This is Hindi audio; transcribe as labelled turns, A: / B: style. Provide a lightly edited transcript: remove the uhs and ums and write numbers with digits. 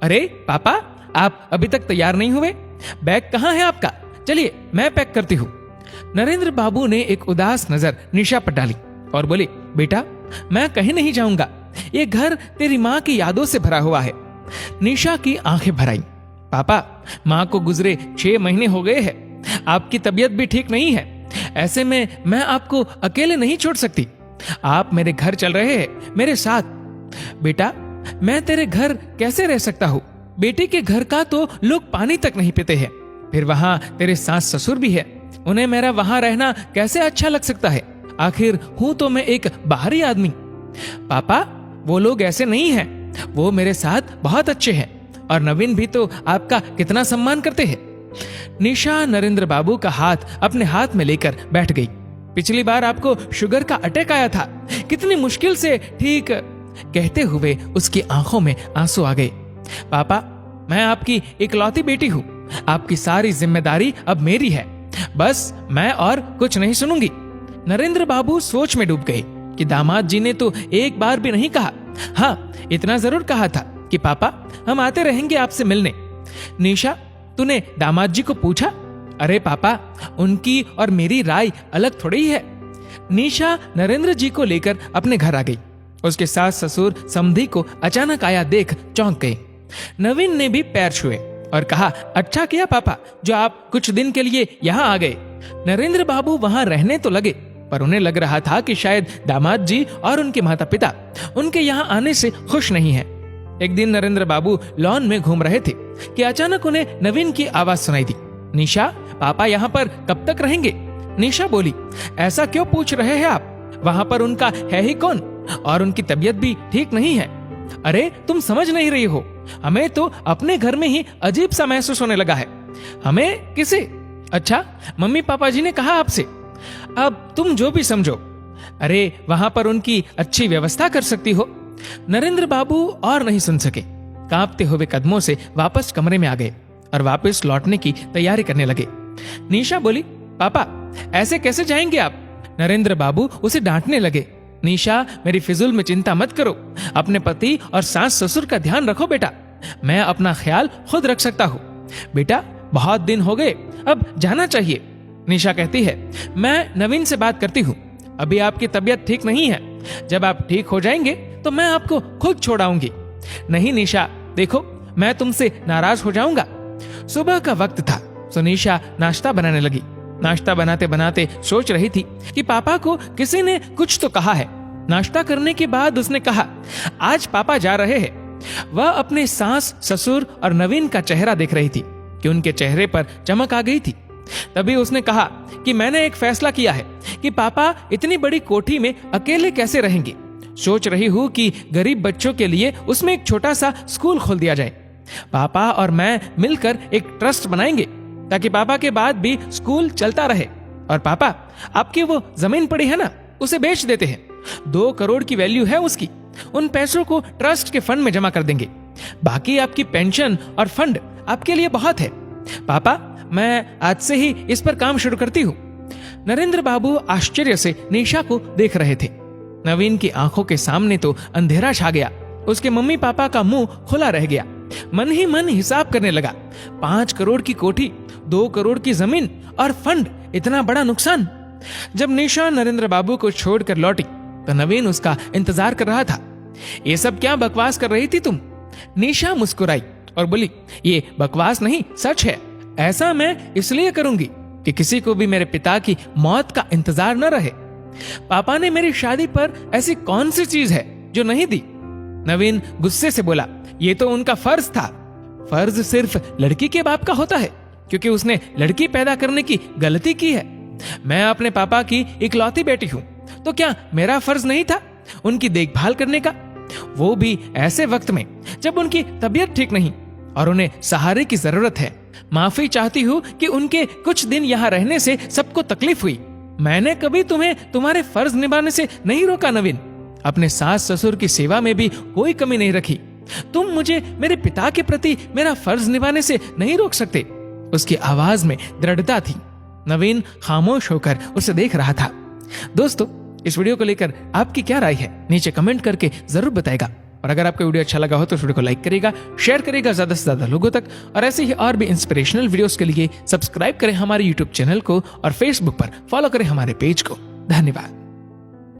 A: अरे पापा, आप अभी तक तैयार नहीं हुए? बैग कहाँ है आपका? चलिए मैं पैक करती हूँ। नरेंद्र बाबू ने एक उदास नजर निशा पर डाली और बोले, बेटा मैं कहीं नहीं जाऊंगा, ये घर तेरी माँ की यादों से भरा हुआ है। निशा की आंखें भर आईं। पापा, माँ को गुजरे 6 महीने हो गए हैं, आपकी तबीयत भी ठीक नहीं है, ऐसे में मैं आपको अकेले नहीं छोड़ सकती। आप मेरे घर चल रहे हैं मेरे साथ। बेटा मैं तेरे घर कैसे रह सकता हूँ? बेटी के घर का तो लोग पानी तक नहीं पीते हैं, फिर वहां तेरे सास ससुर भी है, उन्हें मेरा वहां रहना कैसे अच्छा लग सकता है? आखिर हूं तो मैं एक बाहरी आदमी। पापा वो लोग ऐसे नहीं हैं, वो मेरे साथ बहुत अच्छे हैं, और नवीन भी तो आपका कितना सम्मान करते हैं। निशा नरेंद्र बाबू का हाथ अपने हाथ में लेकर बैठ गई। पिछली बार आपको शुगर का अटैक आया था, कितनी मुश्किल से ठीक। कहते हुए उसकी आंखों में आंसू आ गए। पापा मैं आपकी इकलौती बेटी हूँ, आपकी सारी जिम्मेदारी अब मेरी है, बस मैं और कुछ नहीं सुनूंगी। नरेंद्र बाबू सोच में डूब गए कि दामाद जी ने तो एक बार भी नहीं कहा। हाँ इतना जरूर कहा था कि पापा हम आते रहेंगे आपसे मिलने। निशा तूने दामाद जी को पूछा? अरे पापा उनकी और मेरी राय अलग थोड़ी है। निशा नरेंद्र जी को लेकर अपने घर आ गई। उसके सास ससुर समधी को अचानक आया देख चौंक गए। नवीन ने भी पैर छुए और कहा, अच्छा किया पापा जो आप कुछ दिन के लिए यहाँ आ गए। नरेंद्र बाबू वहां रहने तो लगे, पर उन्हें लग रहा था कि शायद दामाद जी और उनके माता पिता उनके यहाँ आने से खुश नहीं हैं। एक दिन नरेंद्र बाबू लॉन में घूम रहे थे कि अचानक उन्हें नवीन की आवाज सुनाई दी। निशा पापा यहाँ पर कब तक रहेंगे? निशा बोली, ऐसा क्यों पूछ रहे हैं आप? वहां पर उनका है ही कौन, और उनकी तबीयत भी ठीक नहीं है। अरे तुम समझ नहीं रही हो, हमें तो अपने घर में ही अजीब सा महसूस होने लगा है। हमें किसे? अच्छा मम्मी पापा जी ने कहा आपसे, अब तुम जो भी समझो। अरे वहां पर उनकी अच्छी व्यवस्था कर सकती हो। नरेंद्र बाबू और नहीं सुन सके, कांपते हुए कदमों से वापस कमरे में आ गए और वापस लौटने की तैयारी करने लगे। निशा बोली, पापा ऐसे कैसे जाएंगे आप? नरेंद्र बाबू उसे डांटने लगे। निशा मेरी फिजूल में चिंता मत करो, अपने पति और सास ससुर का ध्यान रखो बेटा, मैं अपना ख्याल खुद रख सकता हूँ। बेटा बहुत दिन हो गए, अब जाना चाहिए। निशा कहती है, मैं नवीन से बात करती हूँ, अभी आपकी तबीयत ठीक नहीं है, जब आप ठीक हो जाएंगे तो मैं आपको खुद छोड़ाऊंगी। नहीं निशा देखो, मैं तुमसे नाराज हो जाऊंगा। सुबह का वक्त था, तो निशा नाश्ता बनाने लगी। नाश्ता बनाते बनाते सोच रही थी कि पापा को किसी ने कुछ तो कहा है। नाश्ता करने के बाद उसने कहा, आज पापा जा रहे हैं। वह अपने सास ससुर और नवीन का चेहरा देख रही थी कि उनके चेहरे पर चमक आ गई थी। तभी उसने कहा कि मैंने एक फैसला किया है कि पापा इतनी बड़ी कोठी में अकेले कैसे रहेंगे। सोच रही हूँ कि गरीब बच्चों के लिए उसमें एक छोटा सा स्कूल खोल दिया जाए। पापा और मैं मिलकर एक ट्रस्ट बनाएंगे ताकि पापा के बाद भी स्कूल चलता रहे। और पापा आपकी वो जमीन पड़ी है ना, उसे बेच देते हैं, 2 करोड़ की वैल्यू है उसकी। उन पैसों को ट्रस्ट के फंड में जमा कर देंगे, बाकी आपकी पेंशन और फंड आपके लिए बहुत है। पापा मैं आज से ही इस पर काम शुरू करती हूँ। नरेंद्र बाबू आश्चर्य से निशा को देख रहे थे। नवीन की आंखों के सामने तो अंधेरा छा गया। उसके मम्मी पापा का मुंह खुला रह गया। मन ही मन हिसाब करने लगा, 5 करोड़ की कोठी, 2 करोड़ की जमीन और फंड, इतना बड़ा नुकसान। जब निशा नरेंद्र बाबू को छोड़कर लौटी तो नवीन उसका इंतजार कर रहा था। ये सब क्या बकवास कर रही थी तुम? निशा मुस्कुराई और बोली, ये बकवास नहीं, सच है। ऐसा मैं इसलिए करूंगी कि किसी को भी मेरे पिता की मौत का इंतजार न रहे। पापा ने मेरी शादी पर ऐसी कौन सी चीज है जो नहीं दी? नवीन गुस्से से बोला, ये तो उनका फर्ज था। फर्ज सिर्फ लड़की के बाप का होता है, क्योंकि उसने लड़की पैदा करने की गलती की है। मैं अपने पापा की इकलौती बेटी हूँ, तो क्या मेरा फर्ज नहीं था उनकी देखभाल करने का? वो भी ऐसे वक्त में जब उनकी तबीयत ठीक नहीं और उन्हें सहारे की जरूरत है। माफी चाहती हूँ कि उनके कुछ दिन यहाँ रहने से सबको तकलीफ हुई। मैंने कभी तुम्हें तुम्हारे फर्ज निभाने से नहीं रोका नवीन। अपने सास ससुर की सेवा में भी कोई कमी नहीं रखी। तुम मुझे मेरे पिता के प्रति मेरा फर्ज निभाने से नहीं रोक सकते। उसकी आवाज में दृढ़ता थी। नवीन खामोश होकर उसे देख रहा था। दोस्तों, इस वीडियो को लेकर आपकी क्या राय है नीचे कमेंट करके जरूर बताएगा। और अगर आपको वीडियो अच्छा लगा हो तो वीडियो को लाइक करेगा, शेयर करेगा ज्यादा से ज्यादा लोगों तक, और ऐसे ही और भी इंस्पिरेशनल वीडियोस के लिए सब्सक्राइब करें हमारे यूट्यूब चैनल को और फेसबुक पर फॉलो करें हमारे पेज को। धन्यवाद।